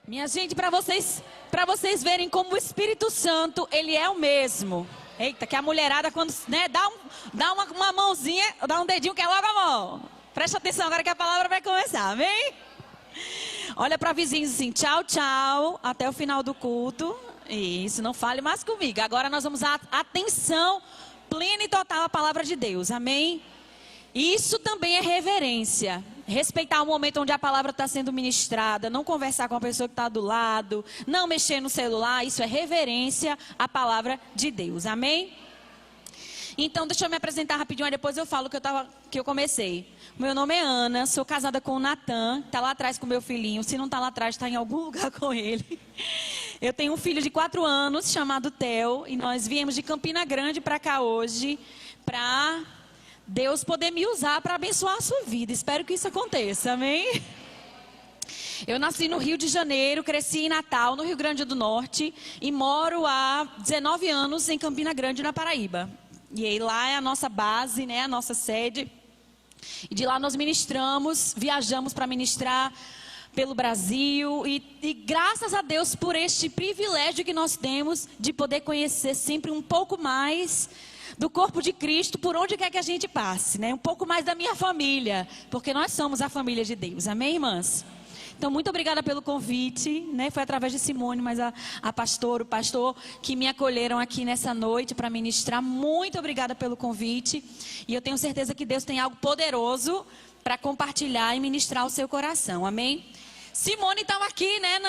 Minha gente, para vocês verem como o Espírito Santo, ele é o mesmo. Eita, que a mulherada quando, né, dá uma mãozinha, dá um dedinho que é logo a mão. Presta atenção agora que a palavra vai começar, amém? Olha para vizinhos assim, tchau, tchau, até o final do culto. Isso, não fale mais comigo. Agora nós vamos dar atenção plena e total à palavra de Deus, amém? Isso também é reverência. Respeitar o momento onde a palavra está sendo ministrada, não conversar com a pessoa que está do lado, não mexer no celular, isso é reverência à palavra de Deus, amém? Então, deixa eu me apresentar rapidinho, aí depois eu falo que eu comecei. Meu nome é Ana, sou casada com o Natan, está lá atrás com o meu filhinho, se não está lá atrás, está em algum lugar com ele. Eu tenho um filho de 4 anos, chamado Theo, e nós viemos de Campina Grande para cá hoje, para Deus poder me usar para abençoar a sua vida. Espero que isso aconteça, amém? Eu nasci no Rio de Janeiro, cresci em Natal, no Rio Grande do Norte, e moro há 19 anos em Campina Grande, na Paraíba. E aí lá é a nossa base, né, a nossa sede. E de lá nós ministramos, viajamos para ministrar pelo Brasil. E graças a Deus por este privilégio que nós temos de poder conhecer sempre um pouco mais do corpo de Cristo, por onde quer que a gente passe, né? Um pouco mais da minha família, porque nós somos a família de Deus, amém, irmãs? Então, muito obrigada pelo convite, né? Foi através de Simone, mas a pastora, o pastor que me acolheram aqui nessa noite para ministrar. Muito obrigada pelo convite. E eu tenho certeza que Deus tem algo poderoso para compartilhar e ministrar ao seu coração, amém? Simone estava aqui, né,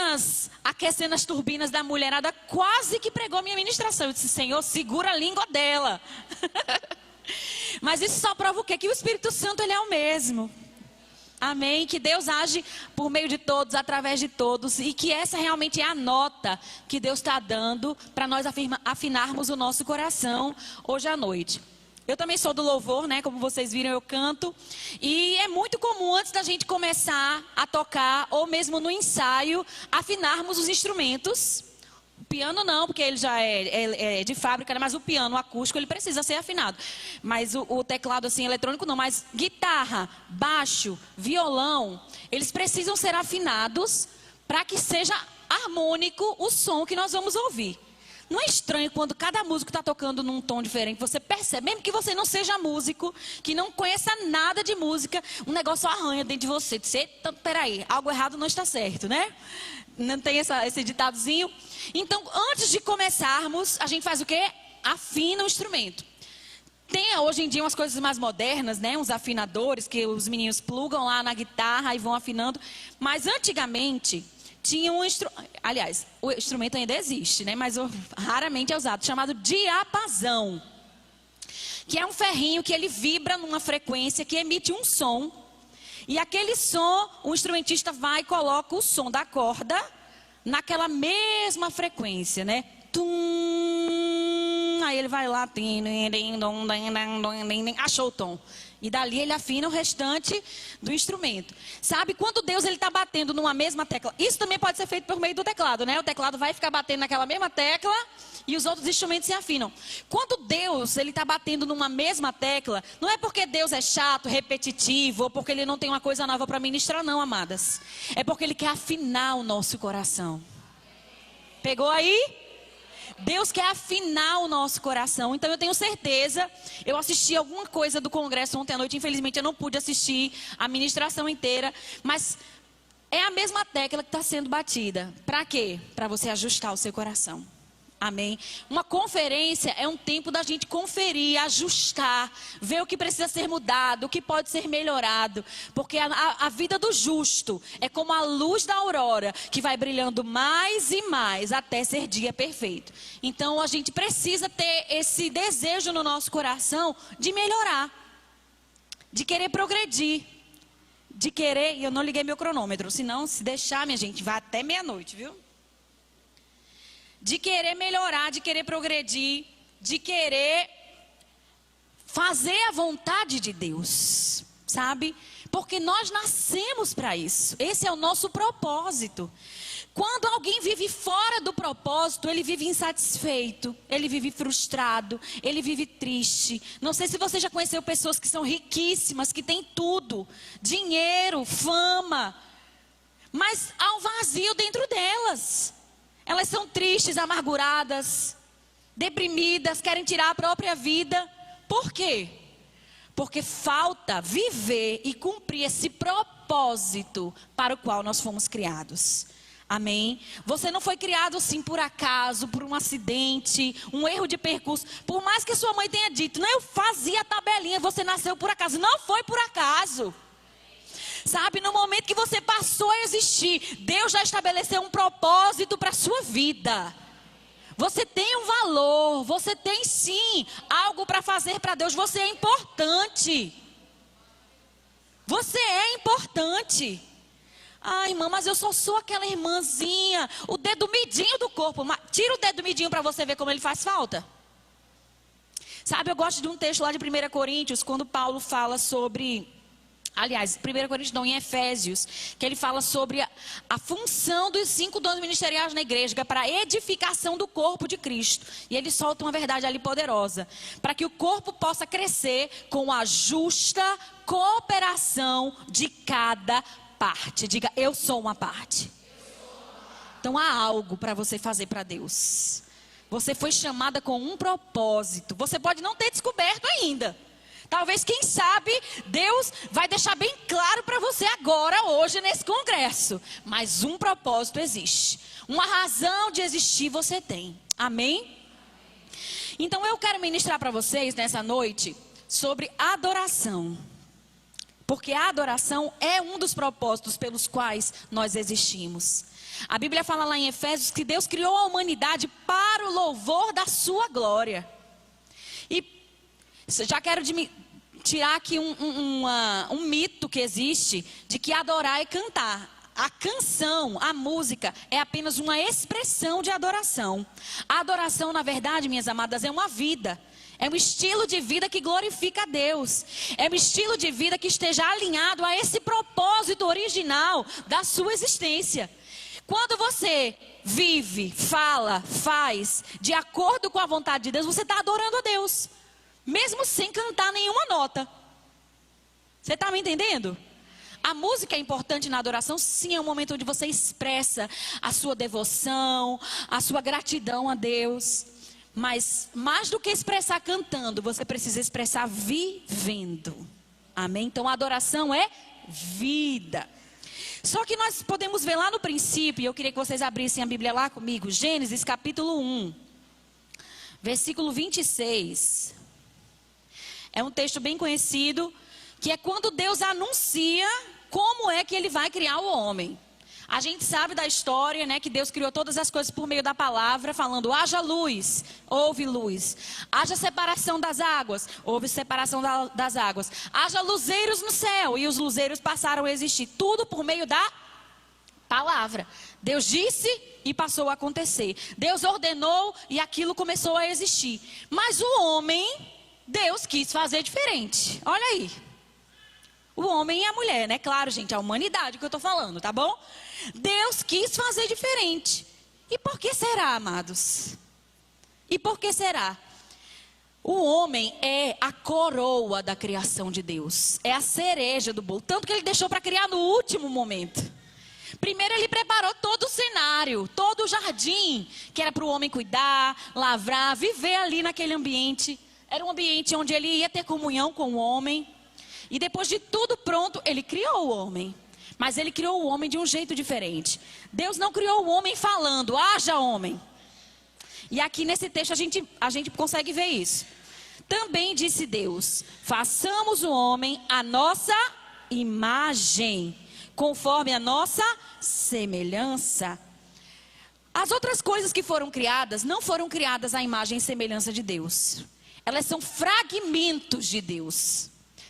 aquecendo as turbinas da mulherada, quase que pregou minha ministração. Eu disse, Senhor, segura a língua dela. Mas isso só prova o quê? Que o Espírito Santo, ele é o mesmo. Amém? Que Deus age por meio de todos, através de todos. E que essa realmente é a nota que Deus está dando para nós afinarmos o nosso coração hoje à noite. Eu também sou do louvor, né? Como vocês viram, eu canto. E é muito comum, antes da gente começar a tocar, ou mesmo no ensaio, afinarmos os instrumentos. O piano não, porque ele já é de fábrica, né? Mas o piano, o acústico, ele precisa ser afinado. Mas o teclado assim, eletrônico não. Mas guitarra, baixo, violão, eles precisam ser afinados para que seja harmônico o som que nós vamos ouvir. Não é estranho quando cada músico está tocando num tom diferente, você percebe, mesmo que você não seja músico, que não conheça nada de música, um negócio arranha dentro de você. Então, peraí, algo errado não está certo, né? Não tem esse ditadozinho? Então, antes de começarmos, a gente faz o quê? Afina o instrumento. Tem hoje em dia umas coisas mais modernas, né? Uns afinadores que os meninos plugam lá na guitarra e vão afinando. Mas antigamente tinha um instrumento, aliás, o instrumento ainda existe, né? Mas raramente é usado, chamado diapasão. Que é um ferrinho que ele vibra numa frequência que emite um som. E aquele som, o instrumentista vai e coloca o som da corda naquela mesma frequência, né? Tum, aí ele vai lá, achou o tom. E dali ele afina o restante do instrumento. Sabe, quando Deus está batendo numa mesma tecla, isso também pode ser feito por meio do teclado, né? O teclado vai ficar batendo naquela mesma tecla e os outros instrumentos se afinam. Quando Deus está batendo numa mesma tecla, não é porque Deus é chato, repetitivo, ou porque Ele não tem uma coisa nova para ministrar, não, amadas. É porque Ele quer afinar o nosso coração. Pegou aí? Deus quer afinar o nosso coração. Então eu tenho certeza, eu assisti alguma coisa do congresso ontem à noite, infelizmente eu não pude assistir a ministração inteira, mas é a mesma tecla que está sendo batida. Para quê? Para você ajustar o seu coração. Amém? Uma conferência é um tempo da gente conferir, ajustar, ver o que precisa ser mudado, o que pode ser melhorado. Porque a vida do justo é como a luz da aurora, que vai brilhando mais e mais até ser dia perfeito. Então a gente precisa ter esse desejo no nosso coração de melhorar, de querer progredir, de querer... E eu não liguei meu cronômetro, senão se deixar, minha gente, vai até meia-noite, viu? De querer melhorar, de querer progredir, de querer fazer a vontade de Deus, sabe? Porque nós nascemos para isso. Esse é o nosso propósito. Quando alguém vive fora do propósito, ele vive insatisfeito, ele vive frustrado, ele vive triste. Não sei se você já conheceu pessoas que são riquíssimas, que têm tudo, dinheiro, fama, mas há um vazio dentro delas. Elas são tristes, amarguradas, deprimidas, querem tirar a própria vida. Por quê? Porque falta viver e cumprir esse propósito para o qual nós fomos criados. Amém? Você não foi criado assim por acaso, por um acidente, um erro de percurso. Por mais que sua mãe tenha dito, não, eu fazia a tabelinha, você nasceu por acaso. Não foi por acaso. Sabe, no momento que você passou a existir, Deus já estabeleceu um propósito para a sua vida. Você tem um valor, você tem sim algo para fazer para Deus. Você é importante. Você é importante. Ai, irmã, mas eu só sou aquela irmãzinha, o dedo midinho do corpo. Tira o dedo midinho para você ver como ele faz falta. Sabe, eu gosto de um texto lá de 1 Coríntios, quando Paulo fala sobre... Aliás, 1 Coríntios não, em Efésios, que ele fala sobre a função dos 5 dons ministeriais na igreja, que é para a edificação do corpo de Cristo. E ele solta uma verdade ali poderosa, para que o corpo possa crescer com a justa cooperação de cada parte. Diga, eu sou uma parte. Então há algo para você fazer para Deus. Você foi chamada com um propósito. Você pode não ter descoberto ainda. Talvez, quem sabe, Deus vai deixar bem claro para você agora, hoje, nesse congresso. Mas um propósito existe. Uma razão de existir você tem. Amém? Então eu quero ministrar para vocês nessa noite sobre adoração. Porque a adoração é um dos propósitos pelos quais nós existimos. A Bíblia fala lá em Efésios que Deus criou a humanidade para o louvor da sua glória. E já quero tirar aqui um mito que existe de que adorar é cantar. A canção, a música, é apenas uma expressão de adoração. A adoração, na verdade, minhas amadas, é uma vida. É um estilo de vida que glorifica a Deus. É um estilo de vida que esteja alinhado a esse propósito original da sua existência. Quando você vive, fala, faz de acordo com a vontade de Deus, você está adorando a Deus. Mesmo sem cantar nenhuma nota. Você está me entendendo? A música é importante na adoração, sim, é um momento onde você expressa a sua devoção, a sua gratidão a Deus. Mas mais do que expressar cantando, você precisa expressar vivendo. Amém? Então a adoração é vida. Só que nós podemos ver lá no princípio, e eu queria que vocês abrissem a Bíblia lá comigo, Gênesis capítulo 1, versículo 26. É um texto bem conhecido, que é quando Deus anuncia como é que ele vai criar o homem. A gente sabe da história, né, que Deus criou todas as coisas por meio da palavra, falando, haja luz, houve luz. Haja separação das águas, houve separação das águas. Haja luzeiros no céu, e os luzeiros passaram a existir. Tudo por meio da palavra. Deus disse e passou a acontecer. Deus ordenou e aquilo começou a existir. Mas o homem, Deus quis fazer diferente. Olha aí. O homem e a mulher, né? Claro, gente, a humanidade que eu estou falando, tá bom? Deus quis fazer diferente. E por que será, amados? E por que será? O homem é a coroa da criação de Deus. É a cereja do bolo. Tanto que ele deixou para criar no último momento. Primeiro ele preparou todo o cenário, todo o jardim, que era para o homem cuidar, lavrar, viver ali naquele ambiente. Era um ambiente onde ele ia ter comunhão com o homem. E depois de tudo pronto, ele criou o homem. Mas ele criou o homem de um jeito diferente. Deus não criou o homem falando, haja homem. E aqui nesse texto a gente consegue ver isso. Também disse Deus, façamos o homem à nossa imagem, conforme a nossa semelhança. As outras coisas que foram criadas, não foram criadas à imagem e semelhança de Deus. Elas são fragmentos de Deus.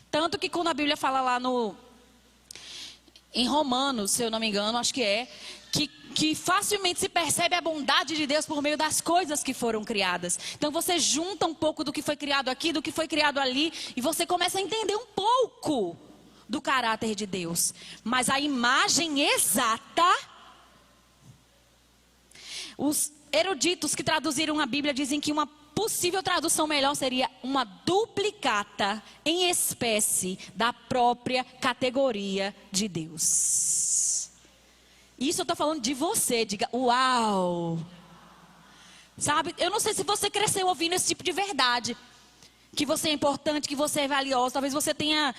Tanto que quando a Bíblia fala lá em Romanos, se eu não me engano, acho que é, que facilmente se percebe a bondade de Deus por meio das coisas que foram criadas. Então você junta um pouco do que foi criado aqui, do que foi criado ali, e você começa a entender um pouco do caráter de Deus. Mas a imagem exata, os eruditos que traduziram a Bíblia dizem que uma possível tradução melhor seria uma duplicata em espécie da própria categoria de Deus. Isso eu estou falando de você. Diga, uau. Sabe, eu não sei se você cresceu ouvindo esse tipo de verdade. Que você é importante, que você é valioso. Talvez você tenha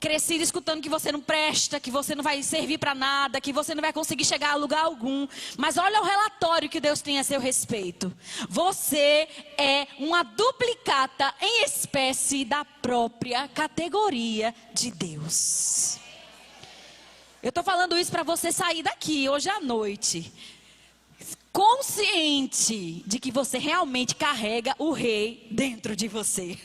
crescido escutando que você não presta, que você não vai servir para nada, que você não vai conseguir chegar a lugar algum. Mas olha o relatório que Deus tem a seu respeito. Você é uma duplicata em espécie da própria categoria de Deus. Eu estou falando isso para você sair daqui hoje à noite, consciente de que você realmente carrega o rei dentro de você.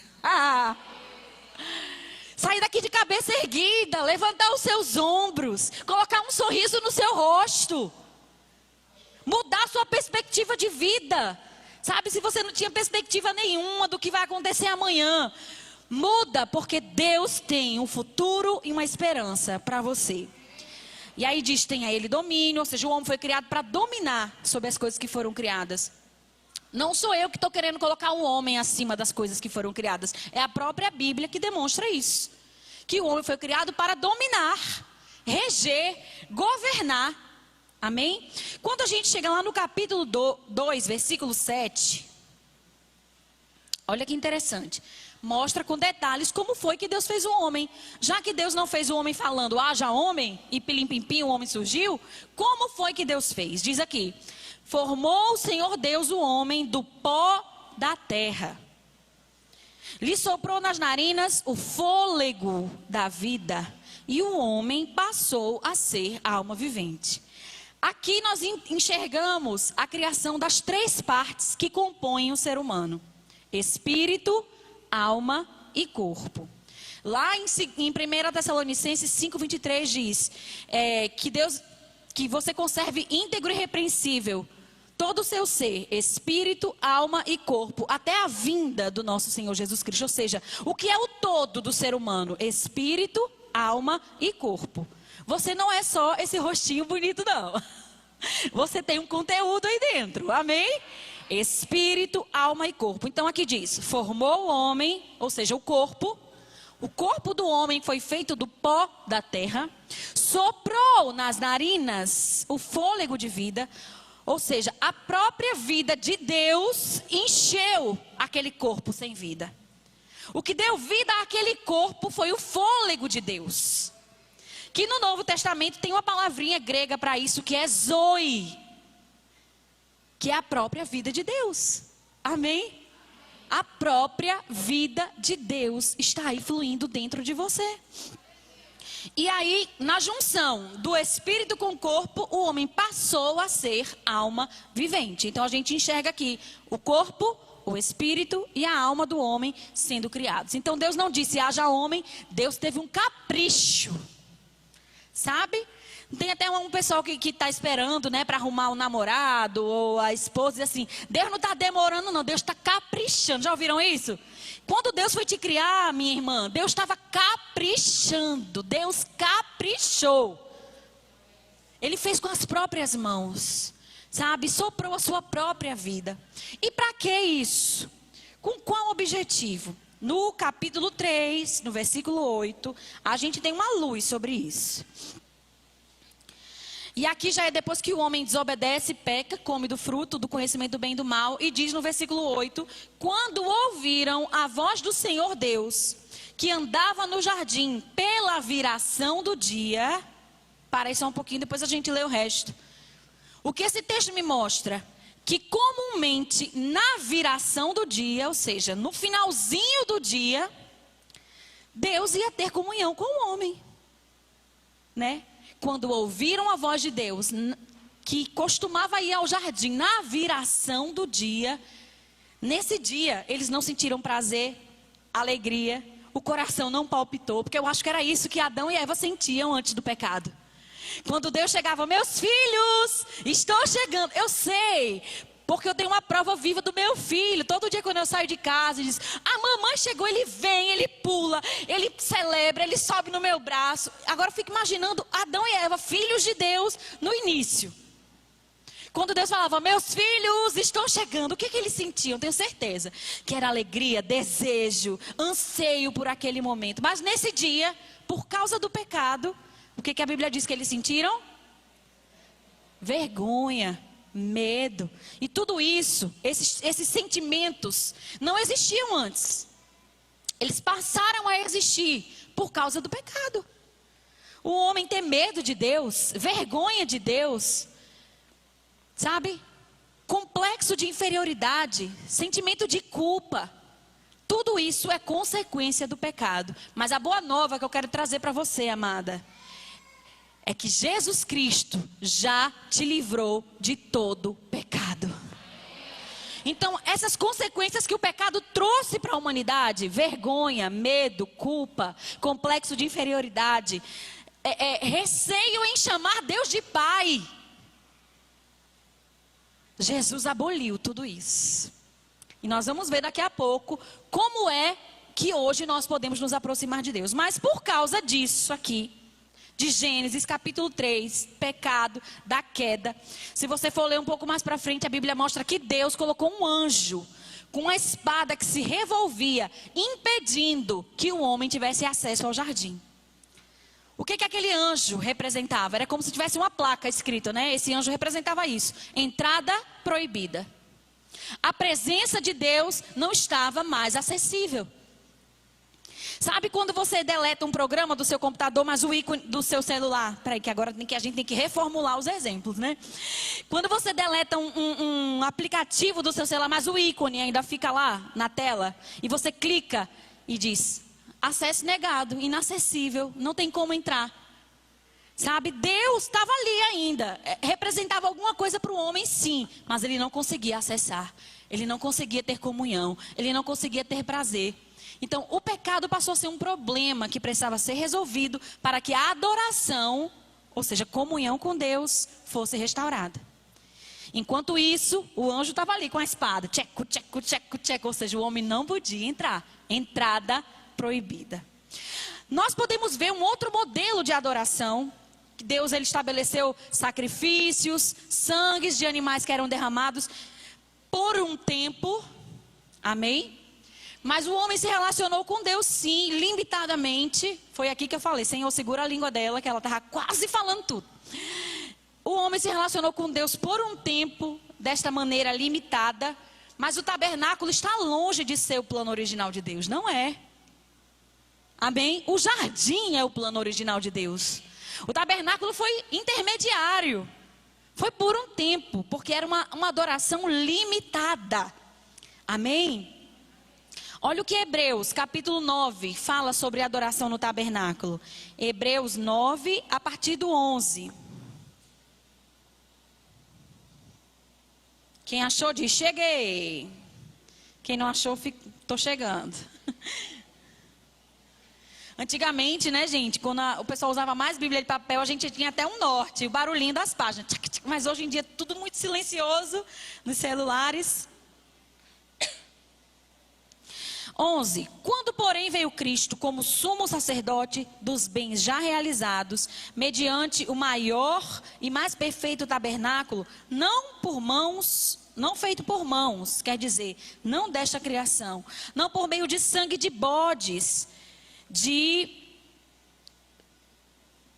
Sair daqui de cabeça erguida, levantar os seus ombros, colocar um sorriso no seu rosto, mudar a sua perspectiva de vida. Sabe, se você não tinha perspectiva nenhuma do que vai acontecer amanhã, muda, porque Deus tem um futuro e uma esperança para você. E aí diz, tem a ele domínio, ou seja, o homem foi criado para dominar sobre as coisas que foram criadas. Não sou eu que estou querendo colocar o homem acima das coisas que foram criadas. É a própria Bíblia que demonstra isso. Que o homem foi criado para dominar, reger, governar. Amém? Quando a gente chega lá no capítulo 2, versículo 7. Olha que interessante. Mostra com detalhes como foi que Deus fez o homem. Já que Deus não fez o homem falando, haja homem, e pilim-pim-pim o homem surgiu. Como foi que Deus fez? Diz aqui. Formou o Senhor Deus o homem do pó da terra. Lhe soprou nas narinas o fôlego da vida. E o homem passou a ser alma vivente. Aqui nós enxergamos a criação das três partes que compõem o ser humano. Espírito, alma e corpo. Lá em 1 Tessalonicenses 5:23 diz que você conserve íntegro e irrepreensível todo o seu ser, espírito, alma e corpo, até a vinda do nosso Senhor Jesus Cristo. Ou seja, o que é o todo do ser humano? Espírito, alma e corpo. Você não é só esse rostinho bonito, não. Você tem um conteúdo aí dentro, amém? Espírito, alma e corpo. Então aqui diz, formou o homem, ou seja, o corpo do homem foi feito do pó da terra, soprou nas narinas o fôlego de vida, ou seja, a própria vida de Deus encheu aquele corpo sem vida. O que deu vida àquele corpo foi o fôlego de Deus. Que no Novo Testamento tem uma palavrinha grega para isso, que é zoe, que é a própria vida de Deus. Amém? A própria vida de Deus está aí fluindo dentro de você. E aí, na junção do espírito com o corpo, o homem passou a ser alma vivente. Então a gente enxerga aqui o corpo, o espírito e a alma do homem sendo criados. Então Deus não disse haja homem, Deus teve um capricho. Sabe? Tem até um pessoal que está esperando, né, para arrumar um namorado ou a esposa, e assim, Deus não está demorando não, Deus está caprichando. Já ouviram isso? Quando Deus foi te criar, minha irmã, Deus estava caprichando, Deus caprichou. Ele fez com as próprias mãos, sabe? Soprou a sua própria vida. E para que isso? Com qual objetivo? No capítulo 3, no versículo 8, a gente tem uma luz sobre isso. E aqui já é depois que o homem desobedece, peca, come do fruto do conhecimento do bem e do mal. E diz no versículo 8, quando ouviram a voz do Senhor Deus, que andava no jardim pela viração do dia. Para aí só um pouquinho, depois a gente lê o resto. O que esse texto me mostra? Que comumente na viração do dia, ou seja, no finalzinho do dia, Deus ia ter comunhão com o homem, né? Quando ouviram a voz de Deus, que costumava ir ao jardim na viração do dia, nesse dia eles não sentiram prazer, alegria, o coração não palpitou, porque eu acho que era isso que Adão e Eva sentiam antes do pecado. Quando Deus chegava, meus filhos, estou chegando, eu sei, porque eu tenho uma prova viva do meu filho. Todo dia quando eu saio de casa, ele diz, a mamãe chegou, ele vem, ele pula, ele celebra, ele sobe no meu braço. Agora eu fico imaginando Adão e Eva, filhos de Deus, no início. Quando Deus falava, meus filhos estão chegando, o que eles sentiam? Tenho certeza que era alegria, desejo, anseio por aquele momento. Mas nesse dia, por causa do pecado, o que a Bíblia diz que eles sentiram? vergonha, medo. E tudo isso, esses sentimentos, não existiam antes. Eles passaram a existir por causa do pecado. O homem ter medo de Deus, vergonha de Deus, sabe? Complexo de inferioridade, sentimento de culpa. Tudo isso é consequência do pecado. Mas a boa nova que eu quero trazer para você, amada, é que Jesus Cristo já te livrou de todo pecado. Então, essas consequências que o pecado trouxe para a humanidade, vergonha, medo, culpa, complexo de inferioridade, receio em chamar Deus de Pai, Jesus aboliu tudo isso. E nós vamos ver daqui a pouco como é que hoje nós podemos nos aproximar de Deus. Mas por causa disso aqui, de Gênesis capítulo 3, pecado, da queda. Se você for ler um pouco mais para frente, a Bíblia mostra que Deus colocou um anjo com uma espada que se revolvia, impedindo que o homem tivesse acesso ao jardim. O que aquele anjo representava? Era como se tivesse uma placa escrita, né? Esse anjo representava isso: entrada proibida. A presença de Deus não estava mais acessível. Sabe quando você deleta um programa do seu computador, mas o ícone do seu celular? Peraí, que agora a gente tem que reformular os exemplos, né? Quando você deleta um aplicativo do seu celular, mas o ícone ainda fica lá na tela, e você clica e diz: acesso negado, inacessível, não tem como entrar. Sabe, Deus estava ali ainda, representava alguma coisa para o homem, sim, mas ele não conseguia acessar, ele não conseguia ter comunhão, ele não conseguia ter prazer. Então, o pecado passou a ser um problema que precisava ser resolvido para que a adoração, ou seja, comunhão com Deus, fosse restaurada. Enquanto isso, o anjo estava ali com a espada, tcheco, tcheco, tcheco, tcheco, ou seja, o homem não podia entrar, entrada proibida. Nós podemos ver um outro modelo de adoração. Deus ele estabeleceu sacrifícios, sangues de animais que eram derramados por um tempo, amém? Mas o homem se relacionou com Deus sim, limitadamente. Foi aqui que eu falei: Senhor, segura a língua dela, que ela estava quase falando tudo. O homem se relacionou com Deus por um tempo, desta maneira limitada. Mas o tabernáculo está longe de ser o plano original de Deus, não é? Amém? O jardim é o plano original de Deus. O tabernáculo foi intermediário. Foi por um tempo, porque era uma adoração limitada. Amém? Olha o que Hebreus, capítulo 9, fala sobre a adoração no tabernáculo. Hebreus 9, a partir do 11. Quem achou, diz: cheguei. Quem não achou, estou chegando. Antigamente, né, gente, quando o pessoal usava mais Bíblia de papel, a gente tinha até um norte, o barulhinho das páginas. Mas hoje em dia, tudo muito silencioso nos celulares. 11. Quando, porém, veio Cristo como sumo sacerdote dos bens já realizados, mediante o maior e mais perfeito tabernáculo, não feito por mãos, quer dizer, não desta criação, não por meio de sangue de bodes,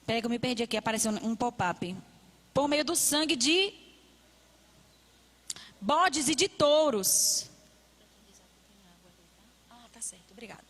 peraí que eu me perdi aqui, apareceu um pop-up. Por meio do sangue de bodes e de touros. Tá certo, obrigada.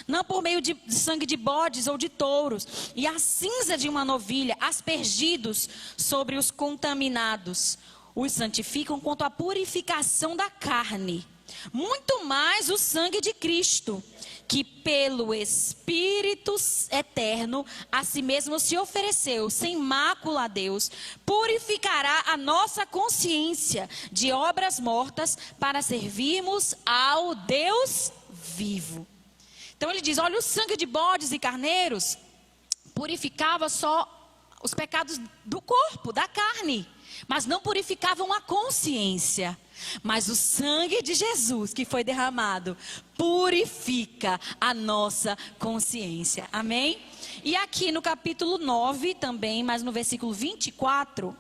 Não por meio de sangue de bodes ou de touros, e a cinza de uma novilha, aspergidos sobre os contaminados, os santificam quanto à purificação da carne. Muito mais o sangue de Cristo, que pelo Espírito eterno a si mesmo se ofereceu sem mácula a Deus, purificará a nossa consciência de obras mortas para servirmos ao Deus vivo. Então ele diz: olha, o sangue de bodes e carneiros purificava só os pecados do corpo, da carne, mas não purificavam a consciência. Mas o sangue de Jesus que foi derramado purifica a nossa consciência. Amém? E aqui no capítulo 9 também, mas no versículo 24,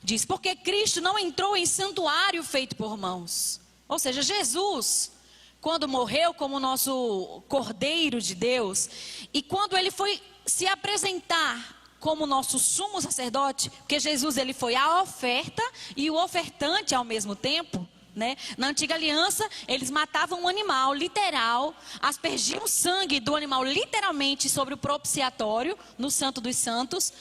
diz: porque Cristo não entrou em santuário feito por mãos. Ou seja, Jesus, quando morreu como nosso Cordeiro de Deus, e quando ele foi se apresentar como nosso sumo sacerdote, porque Jesus ele foi a oferta e o ofertante ao mesmo tempo, né? Na antiga aliança, eles matavam um animal literal, aspergiam o sangue do animal literalmente sobre o propiciatório, no Santo dos Santos,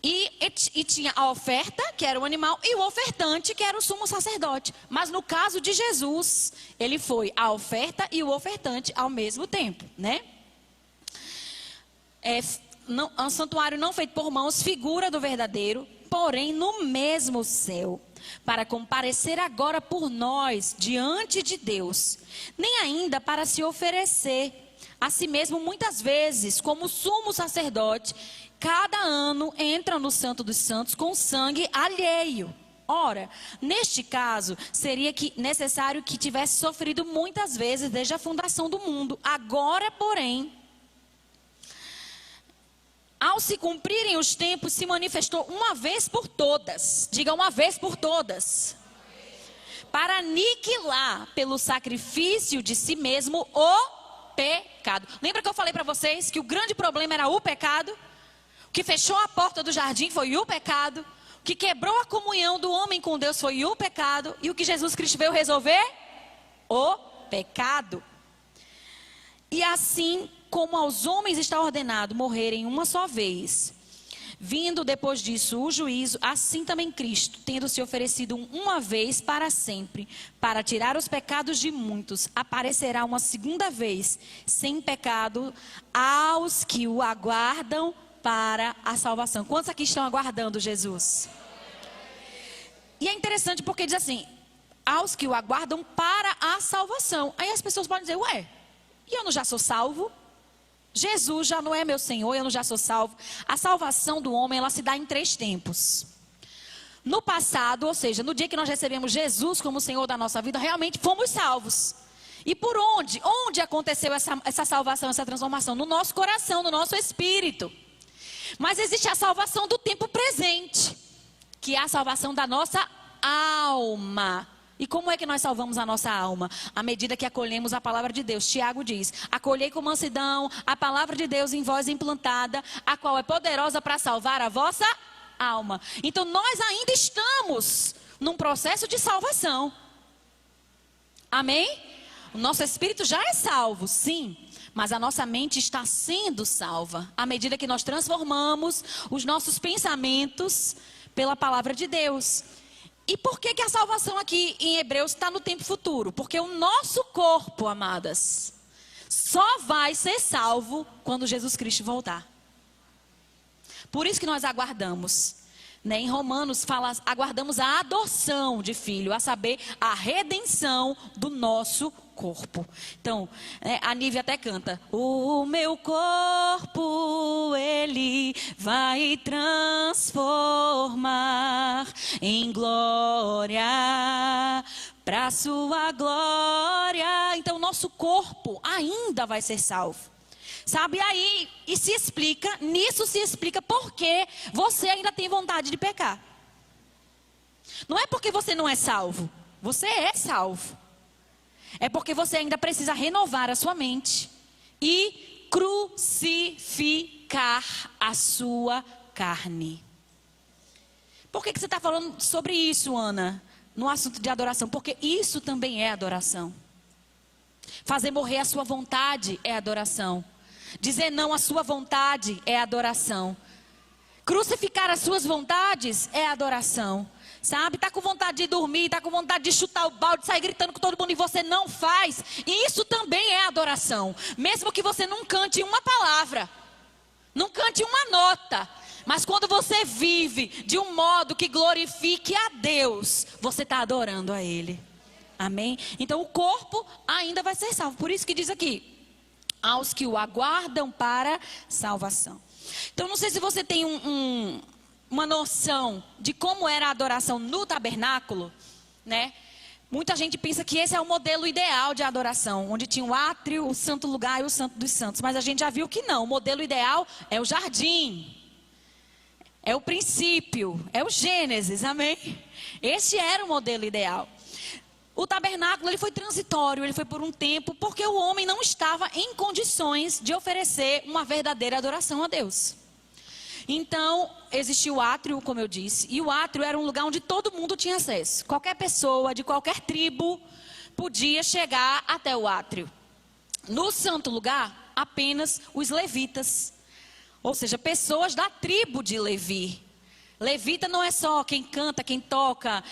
e tinha a oferta, que era o animal, e o ofertante, que era o sumo sacerdote. Mas no caso de Jesus, ele foi a oferta e o ofertante ao mesmo tempo, né? O santuário não feito por mãos, figura do verdadeiro, porém no mesmo céu, para comparecer agora por nós diante de Deus, nem ainda para se oferecer a si mesmo muitas vezes, como sumo sacerdote, cada ano entra no Santo dos Santos com sangue alheio. Ora, neste caso, seria necessário que tivesse sofrido muitas vezes desde a fundação do mundo. Agora, porém, ao se cumprirem os tempos, se manifestou uma vez por todas. Diga, uma vez por todas. Para aniquilar pelo sacrifício de si mesmo o pecado. Lembra que eu falei para vocês que o grande problema era o pecado? O que fechou a porta do jardim foi o pecado. O que quebrou a comunhão do homem com Deus foi o pecado. E o que Jesus Cristo veio resolver? O pecado. E assim como aos homens está ordenado morrerem uma só vez, vindo depois disso o juízo, assim também Cristo, tendo se oferecido uma vez para sempre, para tirar os pecados de muitos, aparecerá uma segunda vez, sem pecado, aos que o aguardam para a salvação. Quantos aqui estão aguardando Jesus? E é interessante porque diz assim, aos que o aguardam para a salvação. Aí as pessoas podem dizer, ué, e eu não já sou salvo? Jesus já não é meu Senhor, eu não já sou salvo. A salvação do homem, ela se dá em 3 tempos. No passado, ou seja, no dia que nós recebemos Jesus como Senhor da nossa vida, realmente fomos salvos. E por onde? Onde aconteceu essa salvação, essa transformação? No nosso coração, no nosso espírito. Mas existe a salvação do tempo presente, que é a salvação da nossa alma. E como é que nós salvamos a nossa alma? À medida que acolhemos a palavra de Deus. Tiago diz, acolhei com mansidão a palavra de Deus em vós implantada, a qual é poderosa para salvar a vossa alma. Então nós ainda estamos num processo de salvação. Amém? O nosso espírito já é salvo, sim. Mas a nossa mente está sendo salva. À medida que nós transformamos os nossos pensamentos pela palavra de Deus. E por que a salvação aqui em Hebreus está no tempo futuro? Porque o nosso corpo, amadas, só vai ser salvo quando Jesus Cristo voltar. Por isso que nós aguardamos. Né? Em Romanos fala, aguardamos a adoção de filho, a saber, a redenção do nosso corpo. Então, a Nívia até canta, o meu corpo ele vai transformar em glória, para sua glória. Então, nosso corpo ainda vai ser salvo. Sabe, aí, nisso se explica por que você ainda tem vontade de pecar. Não é porque você não é salvo, você é salvo. É porque você ainda precisa renovar a sua mente e crucificar a sua carne. Por que você está falando sobre isso, Ana, no assunto de adoração? Porque isso também é adoração. Fazer morrer a sua vontade é adoração. Dizer não à sua vontade é adoração. Crucificar as suas vontades é adoração. Sabe, está com vontade de dormir, está com vontade de chutar o balde, sair gritando com todo mundo e você não faz. E isso também é adoração. Mesmo que você não cante uma palavra, não cante uma nota. Mas quando você vive de um modo que glorifique a Deus, você está adorando a Ele. Amém? Então o corpo ainda vai ser salvo. Por isso que diz aqui, aos que o aguardam para salvação. Então não sei se você tem uma noção de como era a adoração no tabernáculo, né? Muita gente pensa que esse é o modelo ideal de adoração, onde tinha o átrio, o santo lugar e o santo dos santos. Mas a gente já viu que não, o modelo ideal é o jardim, é o princípio, é o Gênesis, amém? Esse era o modelo ideal. O tabernáculo ele foi transitório, ele foi por um tempo, porque o homem não estava em condições de oferecer uma verdadeira adoração a Deus. Então, existia o átrio, como eu disse, e o átrio era um lugar onde todo mundo tinha acesso. Qualquer pessoa, de qualquer tribo, podia chegar até o átrio. No santo lugar, apenas os levitas, ou seja, pessoas da tribo de Levi. Levita não é só quem canta, quem toca.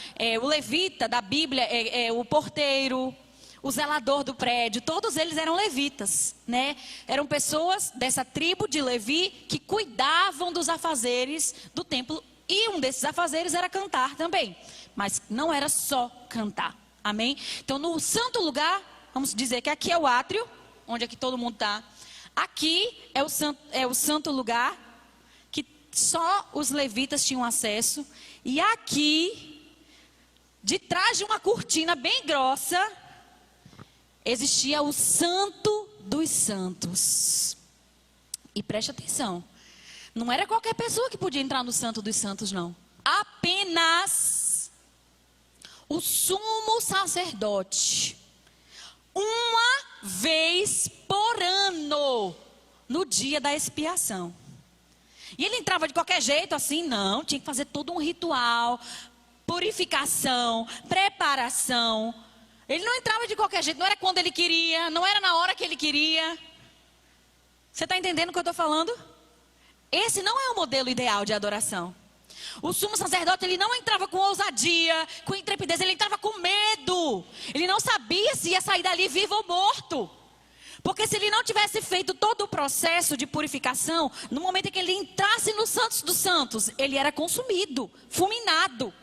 O levita da Bíblia é o porteiro, o zelador do prédio. Todos eles eram levitas, né? Eram pessoas dessa tribo de Levi que cuidavam dos afazeres do templo. E um desses afazeres era cantar também. Mas não era só cantar, amém? Então no santo lugar, vamos dizer que aqui é o átrio, onde aqui todo mundo está. Aqui é o santo lugar, que só os levitas tinham acesso. E aqui, de trás de uma cortina bem grossa, existia o Santo dos Santos. E preste atenção, não era qualquer pessoa que podia entrar no Santo dos Santos, não. Apenas o sumo sacerdote, uma vez por ano, no dia da expiação. E ele entrava de qualquer jeito assim? Não, tinha que fazer todo um ritual, purificação, preparação. Ele não entrava de qualquer jeito, não era quando ele queria, não era na hora que ele queria. Você está entendendo o que eu estou falando? Esse não é o modelo ideal de adoração. O sumo sacerdote, ele não entrava com ousadia, com intrepidez, ele entrava com medo. Ele não sabia se ia sair dali vivo ou morto. Porque se ele não tivesse feito todo o processo de purificação, no momento em que ele entrasse no Santos dos Santos, ele era consumido, fulminado.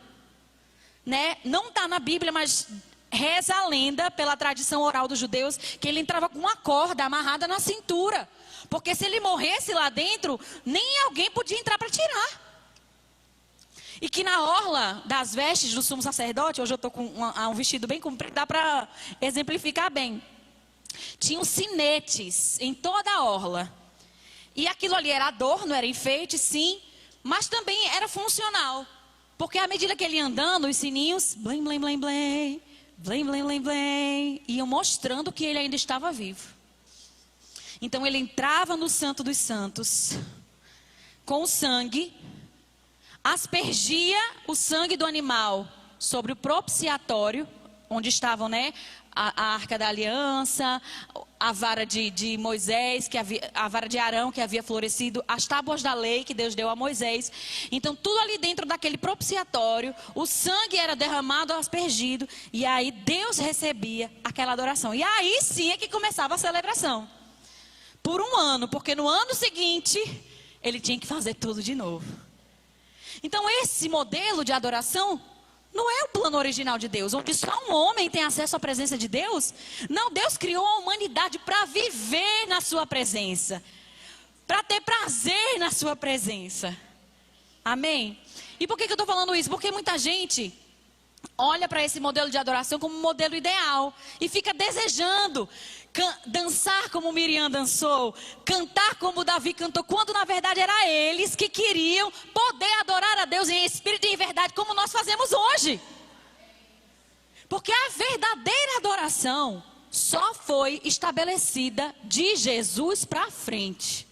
Né? Não está na Bíblia, mas reza a lenda, pela tradição oral dos judeus, que ele entrava com uma corda amarrada na cintura. Porque se ele morresse lá dentro, nem alguém podia entrar para tirar. E que na orla das vestes do sumo sacerdote, hoje eu estou com um vestido bem comprido, dá para exemplificar bem. Tinham sinetes em toda a orla. E aquilo ali era adorno, era enfeite, sim, mas também era funcional. Porque à medida que ele ia andando, os sininhos, blém, blém, blém, blém, blém, blém, blém, blém, iam mostrando que ele ainda estava vivo. Então ele entrava no Santo dos Santos com o sangue, aspergia o sangue do animal sobre o propiciatório, onde estavam, né, a arca da aliança, a vara de Moisés, a vara de Arão que havia florescido, as tábuas da lei que Deus deu a Moisés. Então tudo ali dentro daquele propiciatório, o sangue era derramado, aspergido, e aí Deus recebia aquela adoração. E aí sim é que começava a celebração. Por um ano, porque no ano seguinte ele tinha que fazer tudo de novo. Então esse modelo de adoração não é o plano original de Deus, onde só um homem tem acesso à presença de Deus. Não, Deus criou a humanidade para viver na sua presença, para ter prazer na sua presença. Amém? E por que eu estou falando isso? Porque muita gente olha para esse modelo de adoração como um modelo ideal e fica desejando dançar como Miriam dançou, cantar como Davi cantou, quando na verdade era eles que queriam poder adorar a Deus em espírito e em verdade, como nós fazemos hoje. Porque a verdadeira adoração só foi estabelecida de Jesus para frente.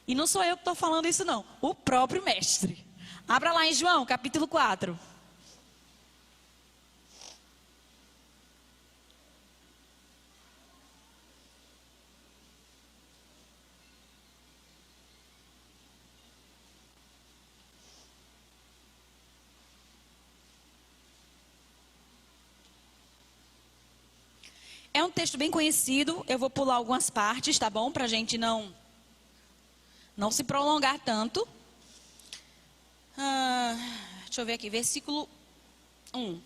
E não sou eu que estou falando isso não, o próprio mestre. Abra lá em João, capítulo 4. É um texto bem conhecido, eu vou pular algumas partes, tá bom? Para a gente não se prolongar tanto. Deixa eu ver aqui, versículo 1.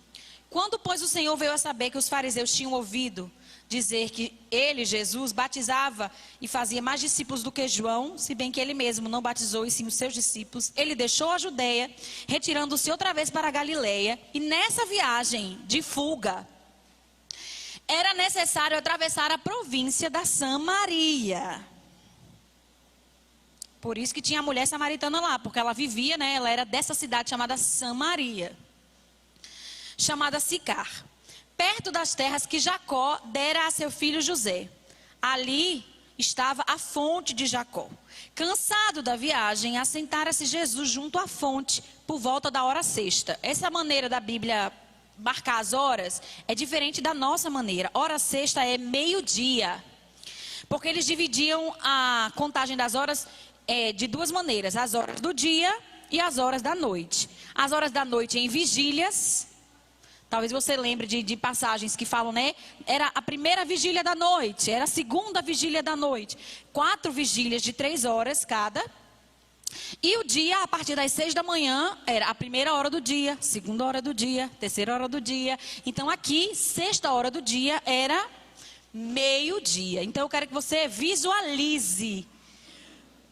Quando, pois, o Senhor veio a saber que os fariseus tinham ouvido dizer que ele, Jesus, batizava e fazia mais discípulos do que João, se bem que ele mesmo não batizou e sim os seus discípulos, ele deixou a Judeia, retirando-se outra vez para a Galileia, e nessa viagem de fuga, era necessário atravessar a província da Samaria. Por isso que tinha a mulher samaritana lá, porque ela vivia, né? Ela era dessa cidade chamada Samaria, chamada Sicar, perto das terras que Jacó dera a seu filho José. Ali estava a fonte de Jacó. Cansado da viagem, assentara-se Jesus junto à fonte por volta da hora sexta. Essa maneira da Bíblia marcar as horas é diferente da nossa maneira. Hora sexta é meio-dia. Porque eles dividiam a contagem das horas de duas maneiras: as horas do dia e as horas da noite. As horas da noite em vigílias. Talvez você lembre de passagens que falam, né? Era a primeira vigília da noite, era a segunda vigília da noite. 4 vigílias de 3 horas cada. E o dia, a partir das 6 da manhã, era a primeira hora do dia, segunda hora do dia, terceira hora do dia. Então aqui, sexta hora do dia era meio-dia. Então eu quero que você visualize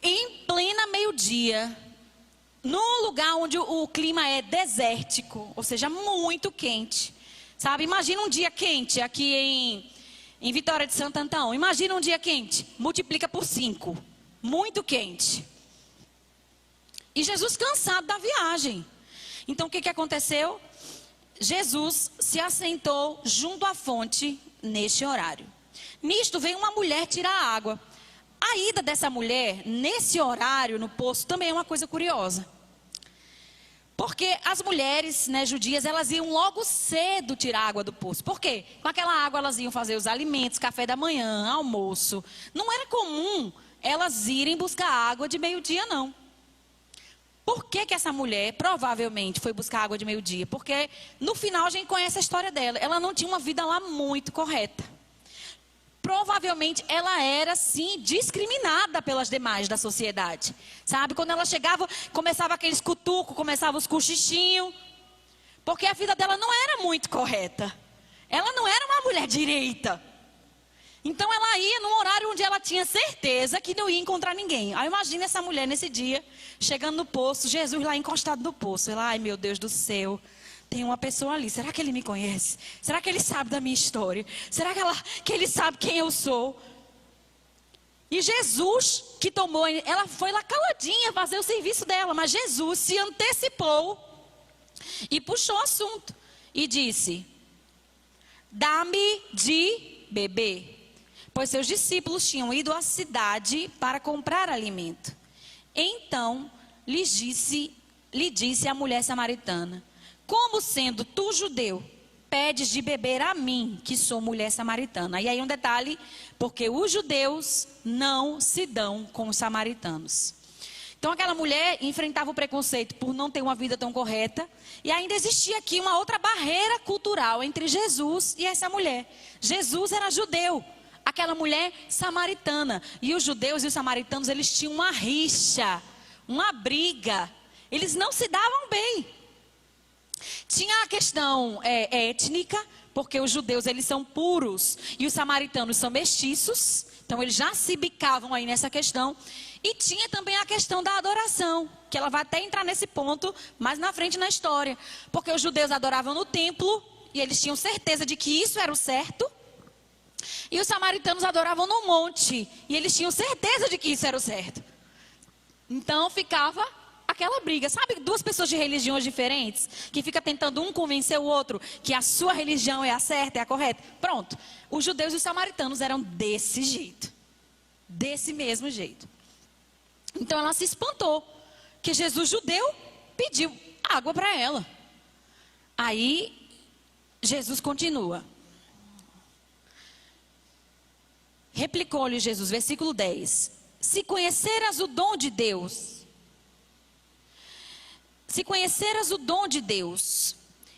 em plena meio-dia, num lugar onde o clima é desértico, ou seja, muito quente. Sabe, imagina um dia quente aqui em Vitória de Santo Antão. Imagina um dia quente, multiplica por 5. Muito quente. E Jesus cansado da viagem. Então o que aconteceu? Jesus se assentou junto à fonte neste horário. Nisto veio uma mulher tirar água. A ida dessa mulher, nesse horário, no poço, também é uma coisa curiosa. Porque as mulheres, né, judias, elas iam logo cedo tirar água do poço. Por quê? Com aquela água elas iam fazer os alimentos, café da manhã, almoço. Não era comum elas irem buscar água de meio-dia, não. Por que essa mulher provavelmente foi buscar água de meio-dia? Porque no final a gente conhece a história dela. Ela não tinha uma vida lá muito correta. Provavelmente ela era, sim, discriminada pelas demais da sociedade. Sabe? Quando ela chegava, começava aqueles cutucos, começava os cochichinhos. Porque a vida dela não era muito correta. Ela não era uma mulher direita. Então ela ia num horário onde ela tinha certeza que não ia encontrar ninguém. Aí imagina essa mulher nesse dia, chegando no poço, Jesus lá encostado no poço. Ela, ai meu Deus do céu. Tem uma pessoa ali, será que ele me conhece? Será que ele sabe da minha história? Será que ele sabe quem eu sou? E Jesus que tomou, ela foi lá caladinha fazer o serviço dela, mas Jesus se antecipou e puxou o assunto e disse: dá-me de beber. Pois seus discípulos tinham ido à cidade para comprar alimento. Então lhe disse a mulher samaritana: como sendo tu judeu, pedes de beber a mim, que sou mulher samaritana? E aí um detalhe, porque os judeus não se dão com os samaritanos. Então aquela mulher enfrentava o preconceito por não ter uma vida tão correta. E ainda existia aqui uma outra barreira cultural entre Jesus e essa mulher. Jesus era judeu, aquela mulher samaritana. E os judeus e os samaritanos, eles tinham uma rixa, uma briga. Eles não se davam bem. Tinha a questão étnica, porque os judeus eles são puros e os samaritanos são mestiços. Então eles já se bicavam aí nessa questão. E tinha também a questão da adoração, que ela vai até entrar nesse ponto mais na frente na história. Porque os judeus adoravam no templo e eles tinham certeza de que isso era o certo. E os samaritanos adoravam no monte e eles tinham certeza de que isso era o certo. Então ficava aquela briga, sabe? Duas pessoas de religiões diferentes, que fica tentando um convencer o outro que a sua religião é a certa, é a correta. Pronto, os judeus e os samaritanos eram desse jeito, desse mesmo jeito. Então ela se espantou, que Jesus judeu pediu água para ela. Aí Jesus continua. Replicou-lhe Jesus, versículo 10. Se conheceras o dom de Deus,